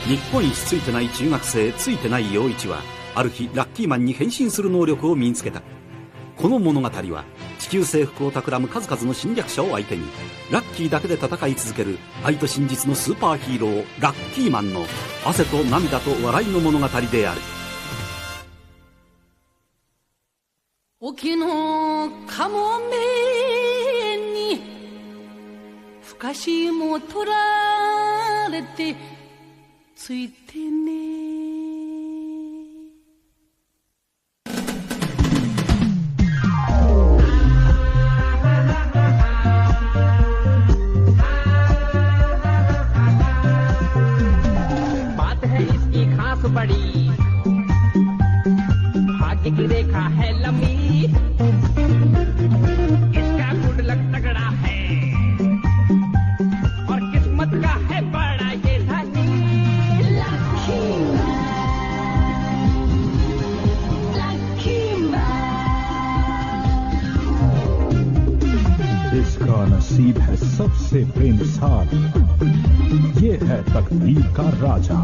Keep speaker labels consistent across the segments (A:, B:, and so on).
A: 日本一ついてない中学生ついてない陽一はある日ラッキーマンに変身する能力を身につけた。この物語は地球征服を企む数々の侵略者を相手にラッキーだけで戦い続ける愛と真実のスーパーヒーローラッキーマンの汗と涙と笑いの物語である。
B: 沖のかもめにふかしも取られてついてね。
C: बात है इसकी खास बड़ी भाग्य की रेखा है लंबी इसका गुड लक तगड़ा है और किस्मत का है बड़ा ये धनी
D: इसका नसीब है सबसे बेमिसाल, ये है तकदीर का राजा।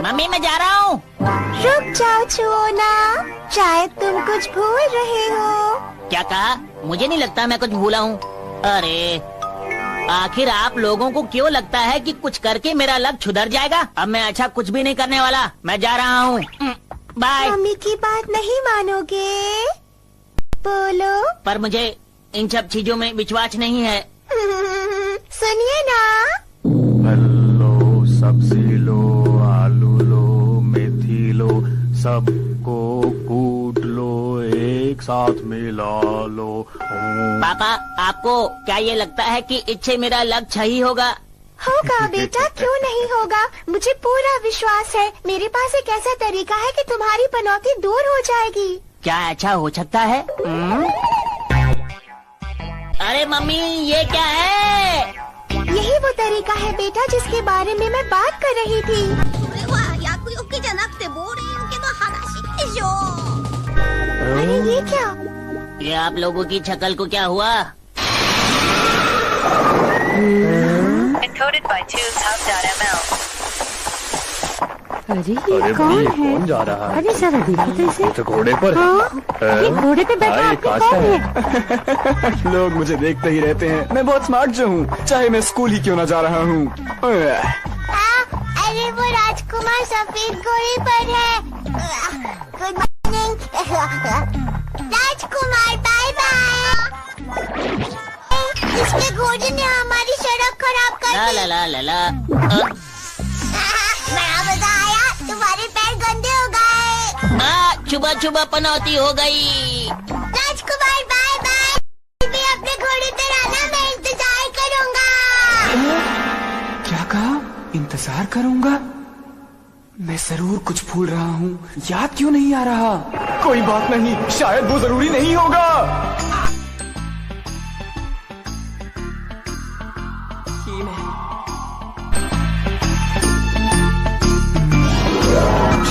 E: मम्मी मैं जा रहा हूँ।
F: रुक जाओ छुओना, शायद तुम कुछ भूल रहे हो।
E: क्या कहा? मुझे नहीं लगता मैं कुछ भूला हूँ। अरे आखिर आप लोगों को क्यों लगता है कि कुछ करके मेरा लक सुधर जाएगा? अब मैं अच्छा कुछ भी नहीं करने वाला, मैं जा रहा हूँ। बाय।
F: मम्मी की बात नहीं मानोगे? बोलो।
E: पर मुझे इन सब चीजों में विश्वास नहीं है।
F: सुनिए ना।
G: हेलो, सब्जी लो, आलू लो, मेथी लो, सबको कूट लो, एक साथ मिला लो।
E: पापा आपको क्या ये लगता है कि इससे मेरा लक सही होगा?
F: होगा बेटा, क्यों नहीं होगा। मुझे पूरा विश्वास है। मेरे पास एक ऐसा तरीका है कि तुम्हारी पनौती दूर हो जाएगी।
E: क्या ऐसा हो सकता है? अरे मम्मी ये क्या है?
F: यही वो तरीका है बेटा जिसके बारे में मैं बात कर रही थी। अरे ये क्या?
E: ये आप लोगों की शक्ल को क्या हुआ?
H: Encoded by tubes.ml.
I: अरे ये कौन है?
G: कौन जा रहा है?
I: अरे जरा देखो तो इसे।
G: तो घोड़े पर
I: ये घोड़े पे बैठा आदमी कौन है?
J: लोग मुझे देखते ही रहते हैं। मैं बहुत स्मार्ट जो हूँ, चाहे मैं स्कूल ही क्यों ना जा रहा हूँ।
F: अरे वो राजकुमार सफेद घोड़े पर है। गुड मॉर्निंग राजकुमार, बाय बाय। इसके घोड़े ने हमारी सड़क खराब कर दी।
E: ला ला ला ला।
F: बड़ा मजा आया, तुम्हारे पैर गंदे हो गए।
E: चुबा चुबा पनौती हो गई।
F: राजकुमार बाय बाय। मैं अपने घोड़े पर आना, मैं इंतजार करूँगा।
J: क्या कहा? इंतजार करूँगा? मैं जरूर कुछ भूल रहा हूँ, याद क्यों नहीं आ रहा? कोई बात नहीं, शायद वो जरूरी नहीं होगा।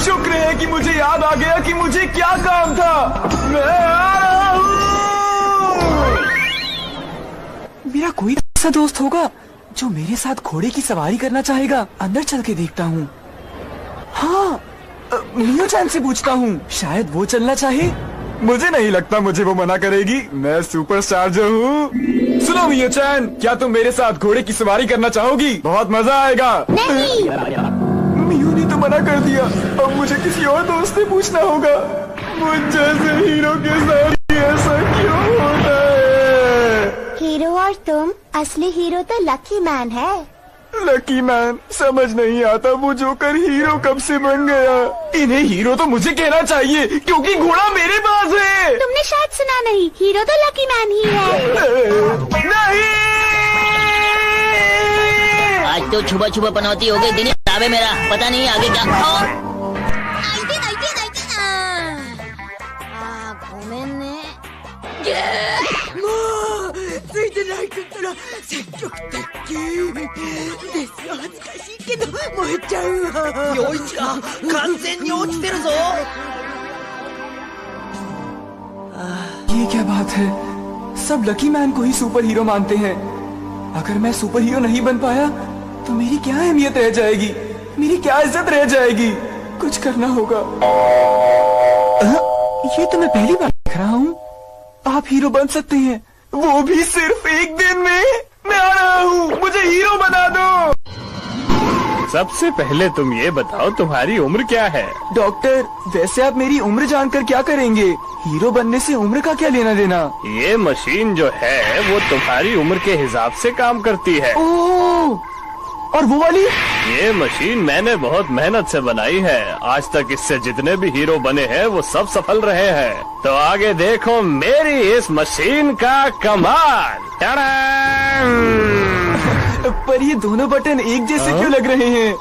J: शुक्र है कि मुझे याद आ गया कि मुझे क्या काम था। मैं आ रहा हूँ। मेरा कोई ऐसा दोस्त होगा जो मेरे साथ घोड़े की सवारी करना चाहेगा। अंदर चल के देखता हूँ। हाँ, मियो चैन से पूछता हूँ, शायद वो चलना चाहे। मुझे नहीं लगता मुझे वो मना करेगी, मैं सुपरस्टार जो हूँ। सुनो मियो चैन, क्या तुम मेरे साथ घोड़े की सवारी करना चाहोगी? बहुत मजा आएगा।
F: नहीं।
J: मियो ने तो मना कर दिया, अब मुझे किसी और दोस्त से पूछना होगा। मुझ जैसे हीरो के साथ ऐसा क्यों होता है?
F: हीरो और तुम, असली हीरो तो लकी मैन है।
J: लकी मैन, समझ नहीं आता वो जोकर हीरो कब से बन गया। इन्हें हीरो तो मुझे कहना चाहिए क्योंकि घोड़ा मेरे पास है।
F: तुमने शायद सुना नहीं, हीरो तो लकी मैन ही है।
J: नहीं,
E: आज तो छुपा छुपा पनौती हो गई। दिन खराब है मेरा, पता नहीं आगे क्या।
J: ये क्या बात है, सब लकी मैन को ही सुपर हीरो मानते हैं। अगर मैं सुपर हीरो नहीं बन पाया तो मेरी क्या अहमियत रह जाएगी, मेरी क्या इज्जत रह जाएगी। कुछ करना होगा। ये तो मैं पहली बार देख रहा हूँ। आप हीरो बन सकते हैं, वो भी सिर्फ एक दिन में। मैं आ रहा हूँ, मुझे हीरो बना दो।
G: सबसे पहले तुम ये बताओ तुम्हारी उम्र क्या है?
J: डॉक्टर, वैसे आप मेरी उम्र जानकर क्या करेंगे? हीरो बनने से उम्र का क्या लेना देना?
G: ये मशीन जो है वो तुम्हारी उम्र के हिसाब से काम करती है।
J: ओह, और वो वाली?
G: ये मशीन मैंने बहुत मेहनत से बनाई है। आज तक इससे जितने भी हीरो बने हैं वो सब सफल रहे हैं। तो आगे देखो मेरी इस मशीन का कमाल।
J: पर ये दोनों बटन एक जैसे क्यों लग रहे हैं?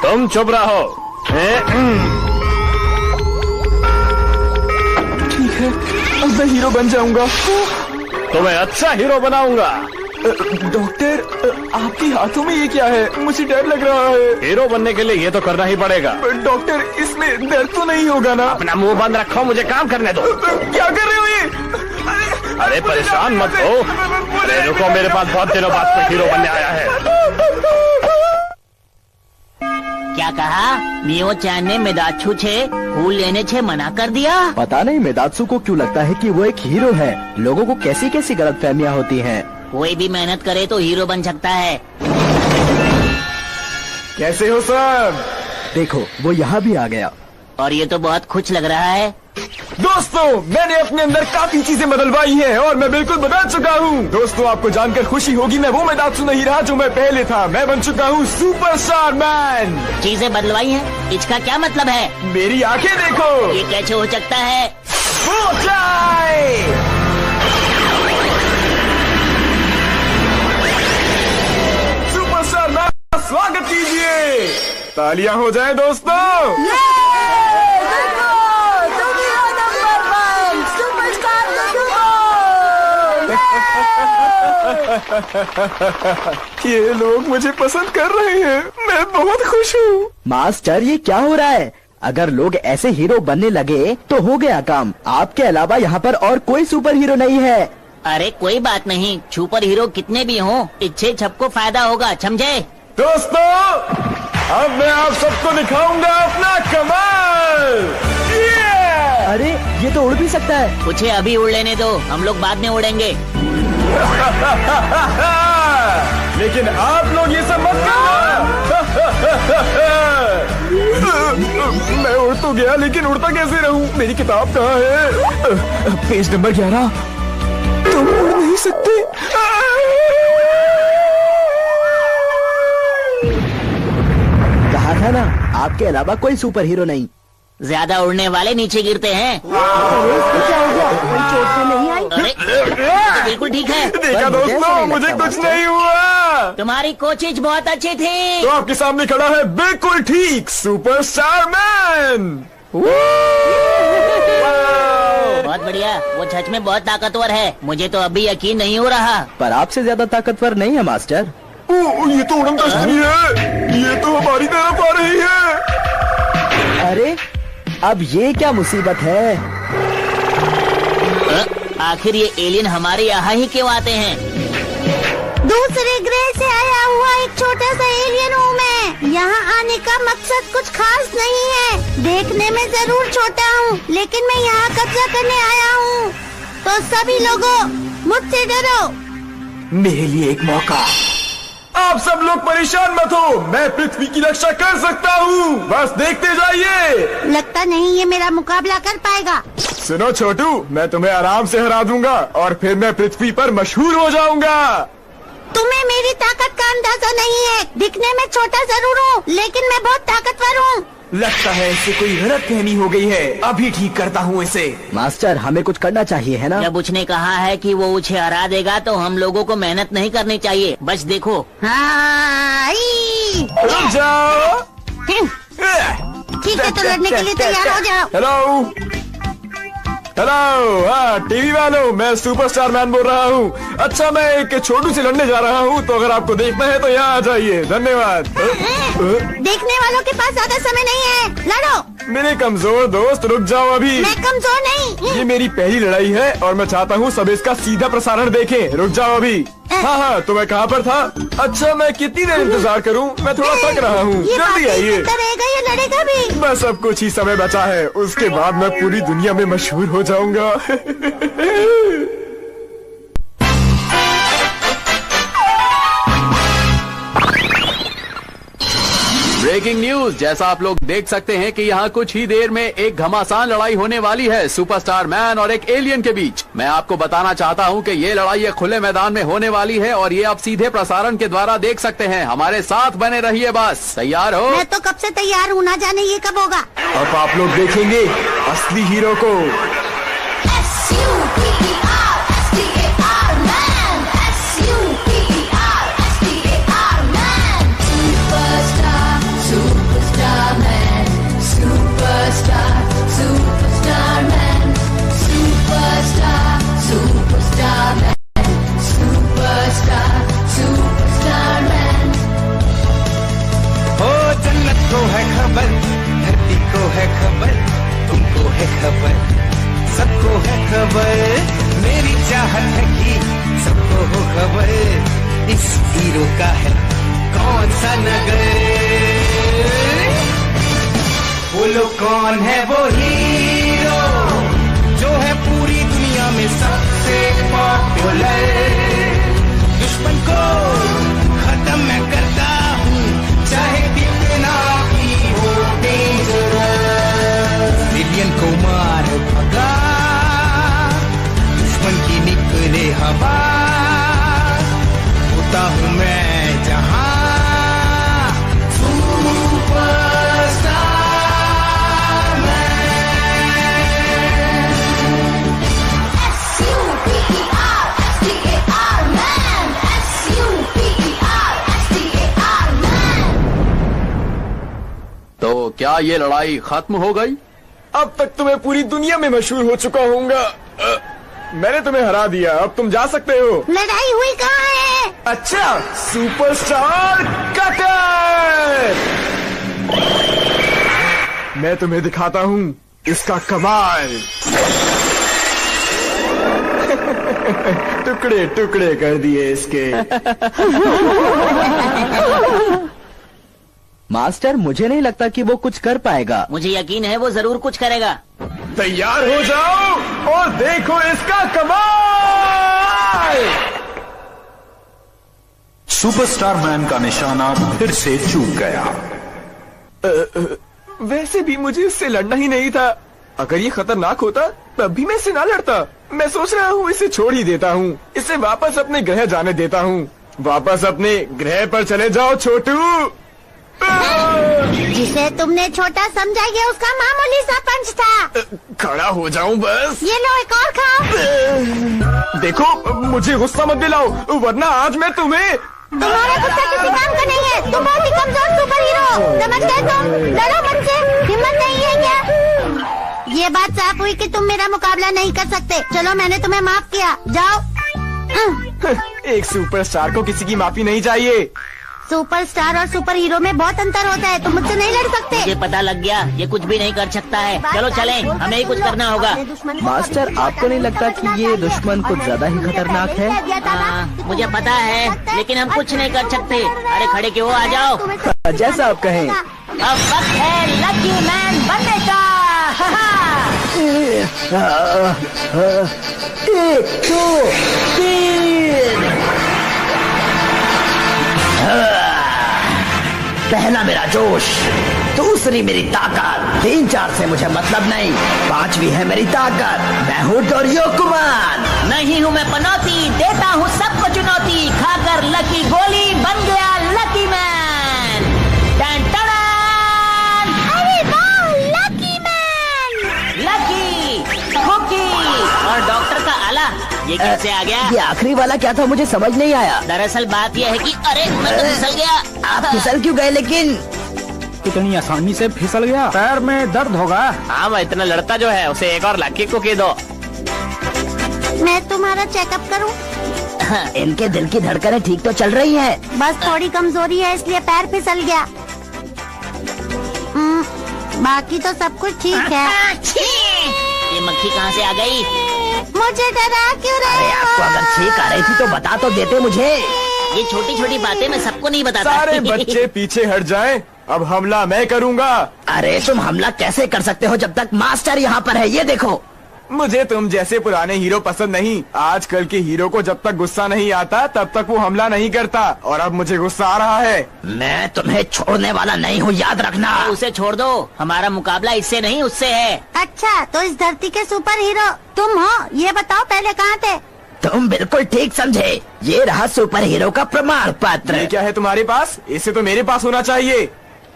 G: तुम चुप रहो।
J: ठीक है, अब मैं हीरो बन जाऊंगा।
G: तुम्हें अच्छा हीरो बनाऊंगा।
J: डॉक्टर, आपके हाथों में ये क्या है? मुझे डर लग रहा है।
G: हीरो बनने के लिए ये तो करना ही पड़ेगा।
J: डॉक्टर, इसमें दर्द तो नहीं होगा ना?
G: अपना मुंह बंद रखो, मुझे काम करने दो।
J: क्या कर रहे हो ये?
G: अरे परेशान मत हो। अरे रुको, मेरे पास बहुत दिनों बाद कोई हीरो बनने आया है।
E: क्या कहा? मियो चैन ने मेदात्सु छे फूल लेने छे मना कर दिया।
K: पता नहीं मेदात्सु को क्यों लगता है कि वो एक हीरो है। लोगों को कैसी कैसी गलतफहमियां होती हैं।
E: कोई भी मेहनत करे तो हीरो बन सकता है।
J: कैसे हो सब?
K: देखो, वो यहाँ भी आ गया।
E: और ये तो बहुत खुश लग रहा है।
J: दोस्तों, मैंने अपने अंदर काफी चीजें बदलवाई हैं और मैं बिल्कुल बदल चुका हूँ। दोस्तों, आपको जानकर खुशी होगी, मैं वो मेदात्सु नहीं रहा जो मैं पहले था। मैं बन चुका हूँ सुपरस्टार मैन।
E: चीजें बदलवाई हैं? इसका क्या मतलब है?
J: मेरी आंखें देखो।
E: ये कैसे हो सकता है?
J: हो जाए। सुपरस्टार मैन का स्वागत कीजिए। तालियां हो जाए दोस्तों। ये लोग मुझे पसंद कर रहे हैं, मैं बहुत खुश हूँ।
K: मास्टर, ये क्या हो रहा है? अगर लोग ऐसे हीरो बनने लगे तो हो गया काम। आपके अलावा यहाँ पर और कोई सुपर हीरो नहीं है।
E: अरे कोई बात नहीं, सुपर हीरो कितने भी हों, इच्छे सबको फायदा होगा, समझे?
J: दोस्तों, अब मैं आप सबको दिखाऊंगा अपना कमाल।
K: अरे ये तो उड़ भी सकता है।
E: उसे अभी उड़ लेने दो, हम लोग बाद में उड़ेंगे।
J: लेकिन आप लोग ये सब मत करना। मैं उड़ तो गया, लेकिन उड़ता कैसे रहूं? मेरी किताब कहाँ है? Page number 11। तुम उड़ नहीं सकते।
K: कहा था ना, आपके अलावा कोई सुपर हीरो नहीं।
E: ज्यादा उड़ने वाले नीचे गिरते हैं।
F: क्या हो गया? कोई चोट तो नहीं आई?
E: अरे बिल्कुल ठीक है।
J: देखा दोस्तों, मुझे कुछ नहीं हुआ।
E: तुम्हारी कोशिश बहुत अच्छी थी।
J: तो आपके सामने खड़ा है बिल्कुल ठीक सुपरस्टार मैन।
E: बहुत बढ़िया, वो सच में बहुत ताकतवर है। मुझे तो अभी यकीन नहीं हो रहा।
K: पर आपसे ज्यादा ताकतवर नहीं है मास्टर।
J: ये तो उड़न तश्तरी है, ये तो हमारी तरफ आ रही है।
K: अरे अब ये क्या मुसीबत है?
E: आखिर ये एलियन हमारे यहाँ ही क्यों आते हैं?
F: दूसरे ग्रह से आया हुआ एक छोटा सा एलियन हूँ मैं। यहाँ आने का मकसद कुछ खास नहीं है। देखने में जरूर छोटा हूँ, लेकिन मैं यहाँ कब्जा करने आया हूँ। तो सभी लोगों, मुझसे डरो।
J: मेरे लिए एक मौका। आप सब लोग परेशान मत हो, मैं पृथ्वी की रक्षा कर सकता हूँ, बस देखते जाइए।
F: लगता नहीं ये मेरा मुकाबला कर पाएगा।
J: सुनो छोटू, मैं तुम्हें आराम से हरा दूंगा और फिर मैं पृथ्वी पर मशहूर हो जाऊंगा।
F: तुम्हें मेरी ताकत का अंदाजा नहीं है। दिखने में छोटा जरूर हूँ, लेकिन मैं बहुत ताकतवर हूँ।
J: लगता है इसे कोई गलतफहमी हो गई है। अभी ठीक करता हूँ इसे।
K: मास्टर, हमें कुछ करना चाहिए, है ना?
E: जब उसने कहा है कि वो उसे हरा देगा तो हम लोगों को मेहनत नहीं करनी चाहिए, बस देखो।
F: हाँ,
J: रुक जाओ।
F: ठीक है, तो लड़ने के लिए तैयार हो जाओ।
J: हेलो हेलो, हाँ टीवी वालों, मैं सुपरस्टार मैन बोल रहा हूँ। अच्छा, मैं एक छोटू से लड़ने जा रहा हूँ, तो अगर आपको देखना है तो यहाँ आ जाइए। धन्यवाद।
F: देखने वालों के पास ज्यादा समय नहीं है, लड़ो।
J: मेरे कमजोर दोस्त, रुक जाओ अभी।
F: मैं कमजोर नहीं।
J: ये मेरी पहली लड़ाई है और मैं चाहता हूँ सब इसका सीधा प्रसारण देखें। रुक जाओ अभी। हाँ, तो मैं कहाँ पर था? अच्छा, मैं कितनी देर इंतजार करूँ? मैं थोड़ा थक रहा हूँ, जल्दी आइए।
F: ये लड़ेगा भी।
J: बस अब कुछ ही समय बचा है, उसके बाद मैं पूरी दुनिया में मशहूर हो जाऊंगा।
L: ब्रेकिंग न्यूज, जैसा आप लोग देख सकते हैं कि यहाँ कुछ ही देर में एक घमासान लड़ाई होने वाली है सुपरस्टार मैन और एक एलियन के बीच। मैं आपको बताना चाहता हूँ कि ये लड़ाई एक खुले मैदान में होने वाली है और ये आप सीधे प्रसारण के द्वारा देख सकते हैं। हमारे साथ बने रहिए बस। तैयार हो?
F: मैं तो कब से तैयार हूँ, ना जाने ये कब होगा।
J: अब आप लोग देखेंगे असली हीरो को।
M: को है खबर, धरती को है खबर, तुमको है खबर, सबको है खबर। मेरी चाहत है कि सबको हो खबर, इस हीरो का है कौन सा नगर। बोलो कौन है वो हीरो जो है पूरी दुनिया में सबसे पॉपुलर। दुश्मन को खत्म मैं करता हूँ, चाहे कितना भी हो डेंजरस। विलियन को मार भगा, दुश्मन की निकले हवा। होता हूँ मैं जहाँ
L: तो क्या ये लड़ाई खत्म हो गई?
J: अब तक तो मैं पूरी दुनिया में मशहूर हो चुका हूँगा। मैंने तुम्हें हरा दिया, अब तुम जा सकते हो।
F: लड़ाई हुई कहाँ है?
J: अच्छा, सुपरस्टार कटर, मैं तुम्हें दिखाता हूँ इसका कमाल। टुकड़े टुकड़े कर दिए इसके।
K: मास्टर, मुझे नहीं लगता कि वो कुछ कर पाएगा।
E: मुझे यकीन है वो जरूर कुछ करेगा।
J: तैयार हो जाओ और देखो इसका कमाल।
D: सुपरस्टार मैन का निशाना फिर से चूक गया।
J: वैसे भी मुझे इससे लड़ना ही नहीं था। अगर ये खतरनाक होता तब भी मैं इससे ना लड़ता। मैं सोच रहा हूँ इसे छोड़ ही देता हूँ, इसे वापस अपने ग्रह जाने देता हूँ। वापस अपने ग्रह पर चले जाओ छोटू।
F: जिसे तुमने छोटा समझा, ये उसका मामूली सा पंच था।
J: खड़ा हो जाऊं बस।
F: ये लो एक और खाओ।
J: देखो, मुझे गुस्सा मत दिलाओ, वरना आज मैं तुम्हें।
F: तुम्हारा गुस्सा किसी काम का नहीं है। तुम बहुत ही कमजोर सुपर हीरो, समझ गए तुम? लड़ो मुझसे, हिम्मत नहीं है क्या? ये बात साफ हुई कि तुम मेरा मुकाबला नहीं कर सकते। चलो, मैंने तुम्हें माफ किया, जाओ।
J: एक सुपरस्टार को किसी की माफी नहीं चाहिए।
F: सुपरस्टार और सुपर हीरो में बहुत अंतर होता है। तुम मुझसे नहीं लड़ सकते।
E: मुझे पता लग गया, ये कुछ भी नहीं कर सकता है। चलो चलें, हमें ही कुछ करना होगा।
K: मास्टर, आपको नहीं लगता कि ये दुश्मन कुछ ज्यादा ही खतरनाक है?
E: मुझे पता है, लेकिन हम कुछ नहीं कर सकते। अरे खड़े क्यों, आ जाओ।
K: जैसा आप कहें।
E: अब वक्त है लकी मैन बनने का।
K: 1 2 3। पहला मेरा जोश, दूसरी मेरी ताकत, 3 4 से मुझे मतलब नहीं, 5वीं है मेरी ताकत। मैं हूँ डोरियो कुमान।
E: नहीं हूँ मैं पनौती, देता हूँ सब कुछ चुनौती खाकर लकी गोली बन गया लकी मैन। टन टन।
F: अरे वाह, लकी मैन।
E: लकी, कुकी और डॉक्टर का आला, ये कैसे आ गया?
K: ये आखिरी वाला क्या था, मुझे समझ नहीं आया।
E: दरअसल बात यह है कि अरे मैं तो फिसल गया।
K: आप फिसल क्यों गए लेकिन?
D: इतनी आसानी से फिसल गया, पैर में दर्द होगा।
G: हाँ, मैं इतना लड़ता जो है उसे एक और लकी कुकी दो।
F: मैं तुम्हारा चेकअप करूं?
K: इनके दिल की धड़कनें ठीक तो चल रही हैं।
F: बस थोड़ी कमजोरी है इसलिए पैर फिसल गया। बाकी तो सब कुछ ठीक है।
E: ये मक्खी कहाँ से आ गई?
F: मुझे डरा क्यों रहे हो?
K: आपको अगर छींक आ रही थी तो बता तो देते मुझे।
E: ये छोटी छोटी बातें मैं सबको नहीं बताता।
J: सारे बच्चे पीछे हट जाएं, अब हमला मैं करूँगा।
K: अरे तुम हमला कैसे कर सकते हो जब तक मास्टर यहाँ पर है? ये देखो।
J: मुझे तुम जैसे पुराने हीरो पसंद नहीं। आजकल के हीरो को जब तक गुस्सा नहीं आता तब तक वो हमला नहीं करता, और अब मुझे गुस्सा आ रहा है।
K: मैं तुम्हें छोड़ने वाला नहीं हूँ, याद रखना।
E: उसे छोड़ दो, हमारा मुकाबला इससे नहीं उससे है।
F: अच्छा, तो इस धरती के सुपर हीरो तुम हो? ये बताओ पहले कहाँ थे?
K: तुम बिल्कुल ठीक समझे। ये रहा सुपर हीरो का प्रमाण पत्र।
J: ये क्या है तुम्हारे पास? इसे तो मेरे पास होना चाहिए।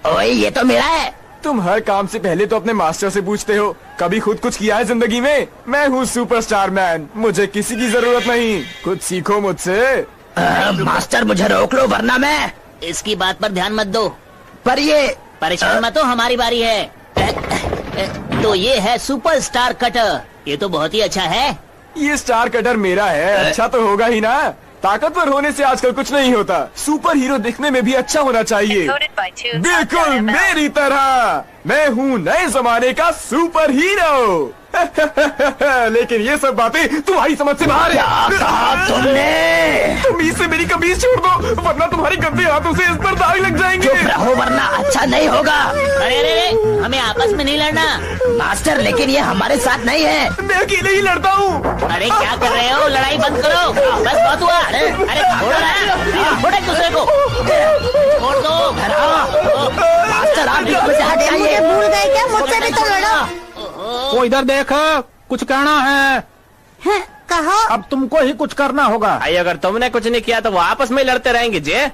K: ओए, ये तो मेरा है।
J: तुम हर काम से पहले तो अपने मास्टर से पूछते हो, कभी खुद कुछ किया है जिंदगी में? मैं हूँ सुपरस्टार मैन, मुझे किसी की जरूरत नहीं। कुछ सीखो मुझसे।
K: मास्टर मुझे रोक लो वरना मैं।
E: इसकी बात पर ध्यान मत दो।
K: पर ये
E: परेशान मत हो, हमारी बारी है। तो ये है सुपरस्टार कटर। ये तो बहुत ही अच्छा है।
J: ये स्टार कटर मेरा है। अच्छा तो होगा ही ना। ताकतवर होने से आजकल कुछ नहीं होता। सुपर हीरो दिखने में भी अच्छा होना चाहिए, बिल्कुल मेरी तरह। मैं हूँ नए जमाने का सुपर हीरो। लेकिन ये सब बातें तुम्हारी समझ से बाहर है।
K: तुमने
J: तुम इससे मेरी कमीज छोड़ दो, वरना तुम्हारे गंदे हाथों से इस पर दाग लग जाएंगे।
K: चुप रहो वरना अच्छा नहीं होगा।
E: अरे अरे अरे, हमें आपस में नहीं लड़ना।
K: मास्टर, लेकिन ये हमारे साथ नहीं है।
J: मैं अकेले ही लड़ता हूँ।
E: अरे क्या कर रहे हो? लड़ाई बंद करो, बस बहुत हुआ। अरे छोड़ो ना, छोड़ो एक दूसरे को, छोड़ दो।
K: मास्टर, आप मुझे हट जाइए।
F: भूल गए क्या? मुझसे भी तो लड़ो।
D: वो इधर देख, कुछ कहना है?
F: कहो।
D: अब तुमको ही कुछ करना होगा।
G: भाई, अगर तुमने कुछ नहीं किया तो वो आपस में लड़ते रहेंगे जे।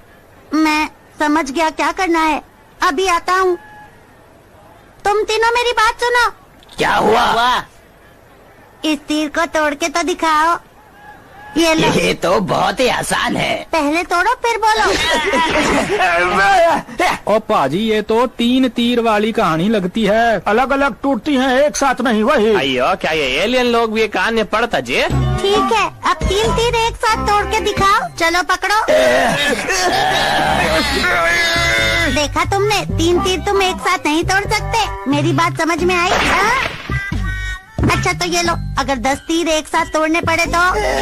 F: मैं समझ गया क्या करना है, अभी आता हूँ। तुम तीनों मेरी बात सुनो।
K: क्या हुआ?
F: इस तीर को तोड़ के तो दिखाओ। ये लो।
K: ये तो बहुत ही आसान है।
F: पहले तोड़ो फिर बोलो।
D: ओ पाजी, ये तो 3 तीर वाली कहानी लगती है, अलग अलग टूटती हैं, एक साथ नहीं। वही
G: अयो, क्या ये एलियन लोग भी ये कान में पड़ता जे?
F: ठीक है, अब 3 तीर एक साथ तोड़ के दिखाओ। चलो पकड़ो। देखा तुमने, 3 तीर तुम एक साथ नहीं तोड़ सकते। मेरी बात समझ में आई? अच्छा तो ये लो, अगर 10 तीर एक साथ तोड़ने पड़े तो ये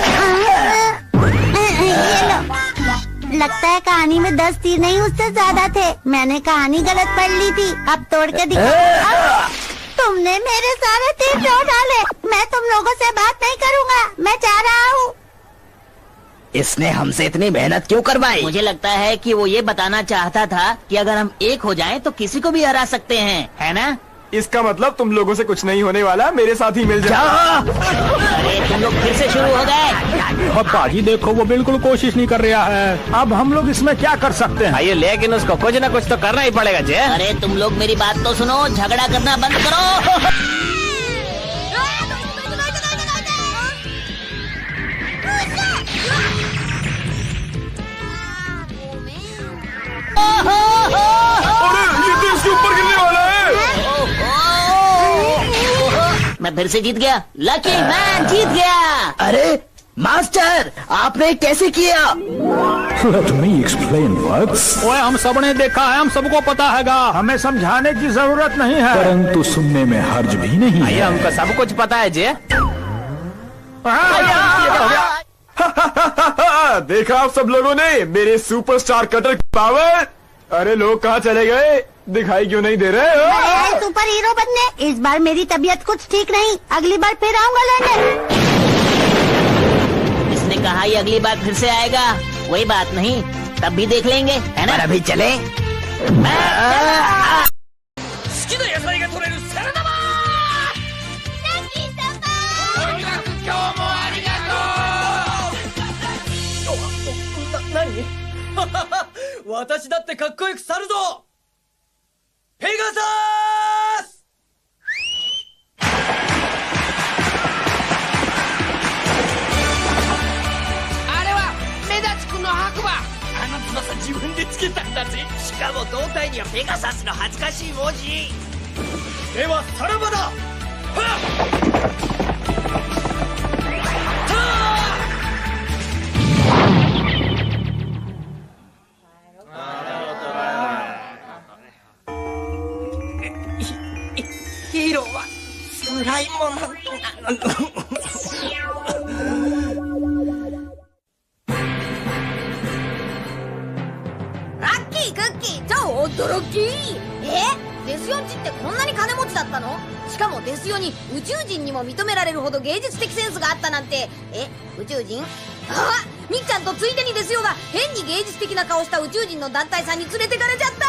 F: लो। लगता है कहानी में 10 तीर नहीं उससे ज्यादा थे। मैंने कहानी गलत पढ़ ली थी। अब तोड़ के दिखा। तुमने मेरे सारे तीर तोड़ डाले। मैं तुम लोगों से बात नहीं करूँगा, मैं जा रहा हूँ।
K: इसने हमसे इतनी मेहनत क्यों करवाई?
E: मुझे लगता है कि वो ये बताना चाहता था कि अगर हम एक हो जाएं तो किसी को भी हरा सकते हैं, है ना?
J: इसका मतलब तुम लोगों से कुछ नहीं होने वाला, मेरे साथ ही मिल जाओ।
E: अरे तुम लोग फिर से शुरू हो गए।
D: और पाजी देखो, वो बिल्कुल कोशिश नहीं कर रहा है। अब हम लोग इसमें क्या कर सकते हैं?
G: आइए, लेकिन उसको कुछ न कुछ तो करना ही पड़ेगा जे।
E: अरे तुम लोग मेरी बात तो सुनो, झगड़ा करना बंद करो।
J: अरे ये तो इसके ऊपर गिरने वाला है।
E: मैं फिर से जीत गया, लकी मैन जीत गया।
K: अरे मास्टर, आपने कैसे किया?
D: Let me explain, folks. ओए, हम सबने देखा है, हम सबको पता हैगा, हमें समझाने की जरूरत नहीं है। परंतु सुनने में हर्ज भी नहीं है।
G: हमको सब कुछ पता है जे।
J: देखा आप सब लोगों ने मेरे सुपरस्टार कटर की पावर। अरे लोग कहाँ चले गए? दिखाई क्यों नहीं दे रहे हो?
F: मैं आया सुपर हीरो बनने। इस बार मेरी तबीयत कुछ ठीक नहीं, अगली बार फिर आऊंगा लड़ने।
E: इसने कहा ये अगली बार फिर से आएगा। कोई बात नहीं, तब भी देख लेंगे, है ना?
K: पर अभी चले।
J: 私だってかっこよく去るぞ。ペガサス。
C: あれは目立ちくんの白馬。あの翼自分でつけたんだぜ。しかも胴体にはペガサスの恥ずかしい文字。
J: ではさらばだ。は
C: ヒーローは辛いもの。
F: ラッキークッキー超驚き。デスヨンチってこんなに金持ちだったの？しかもデスヨに宇宙人にも認められるほど芸術的センスがあったなんて。宇宙人？あっ、みっちゃんとついでにデスヨが変に芸術的な顔した宇宙人の団体さんに連れてかれちゃった。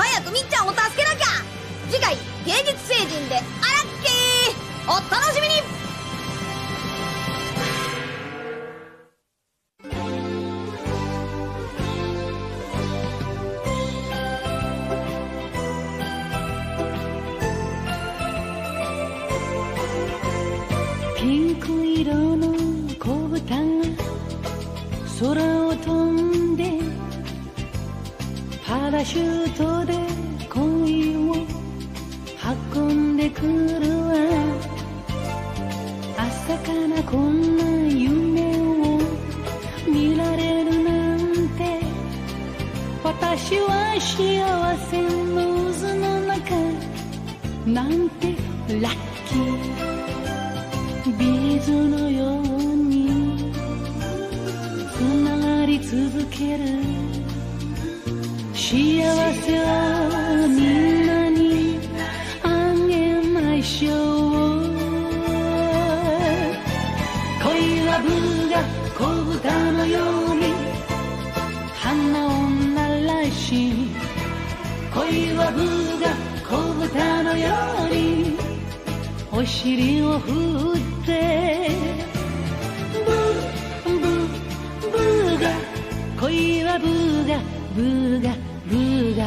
F: 早くみっちゃんを助けなきゃ。次回芸術星人でアラッキー、お楽しみに。
B: ピンク色の子豚が空を飛んでパラシュートで恋を運んでくるわ。朝からこんな夢を見られるなんて、私は幸せの渦の中なんてラッキー。ビーズのようにつながり続ける幸せをみんなにあげましょう。恋はブが子豚のように花を鳴らし、恋はブが子豚のようにお尻を振ってブーブーブーが、恋はブーがブーがブーが